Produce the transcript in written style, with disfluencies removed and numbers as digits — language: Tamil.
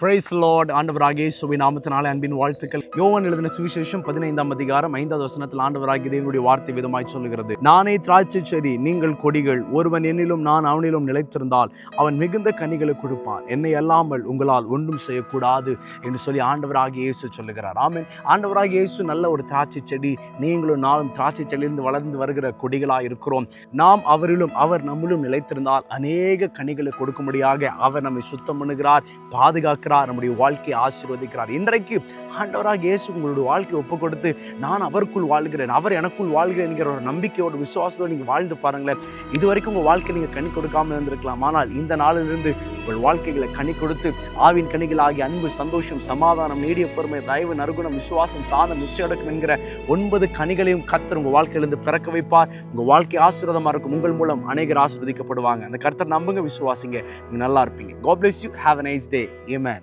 Price Lord. ஆண்டவராகிய இயேசுவின் நாமத்தினாலே அன்பின் வாழ்த்துக்கள். யோவான் எழுதின சுவிசேஷம் 15ஆம் அதிகாரம் 5வது வசனத்தில் ஆண்டவராகிய தேவனுடைய வார்த்தை விதமாய் சொல்லுகிறது, நானே திராட்சை செடி, நீங்கள் கொடிகள். ஒருவன் என்னிலும் நான் அவனிலும் நிலைத்திருந்தால் அவன் மிகுந்த கனிகளை கொடுப்பான். என்னை அல்லாமல் உங்களால் ஒன்றும் செய்யக்கூடாது என்று சொல்லி ஆண்டவராகிய இயேசு சொல்லுகிறார். ஆமென். ஆண்டவராகிய இயேசு நல்ல ஒரு திராட்சை செடி. நீங்களும் நானும் திராட்சை செடியிலிருந்து வளர்ந்து வருகிற கொடிகளாக இருக்கிறோம். நாம் அவரிலும் அவர் நம்மிலும் நிலைத்திருந்தால் அநேக கனிகளை கொடுக்கும்படியாக அவர் நம்மை சுத்தம் பண்ணுகிறார், பாதுகாக்கிறார், நம்முடைய வாழ்க்கையை ஆசீர்வதிக்கிறார். இன்றைக்கு ஆண்டவராக இயேசு உங்களுடைய வாழ்க்கையை ஒப்பு கொடுத்து, நான் அவருக்குள் வாழ்கிறேன், அவர் எனக்குள் வாழ்கிறேன் என்கிற ஒரு நம்பிக்கையோட விசுவாசத்தோடு நீங்கள் வாழ்ந்து பாருங்களேன். இதுவரைக்கும் உங்கள் வாழ்க்கை நீங்கள் கனி கொடுக்காமல் இருந்திருக்கலாம். ஆனால் இந்த நாளிலிருந்து உங்கள் வாழ்க்கைகளை கனி கொடுத்து, ஆவின் கனிகள் ஆகிய அன்பு, சந்தோஷம், சமாதானம், நீடிய பொறுமை, தயவு, நற்குணம், விசுவாசம், சாந்தம், நிச்சயடக்கம் என்கிற 9 கனிகளையும் கர்த்தர் உங்கள் வாழ்க்கையிலிருந்து பிறக்க வைப்பார். உங்கள் வாழ்க்கை ஆசீர்வாதமாக இருக்கும். உங்கள் மூலம் அநேகர் ஆசீர்வதிக்கப்படுவாங்க. அந்த கர்த்தர் நம்புங்க, விசுவாசிங்க, நீங்கள் நல்லா இருப்பீங்க. God bless you. Have a nice day. Amen.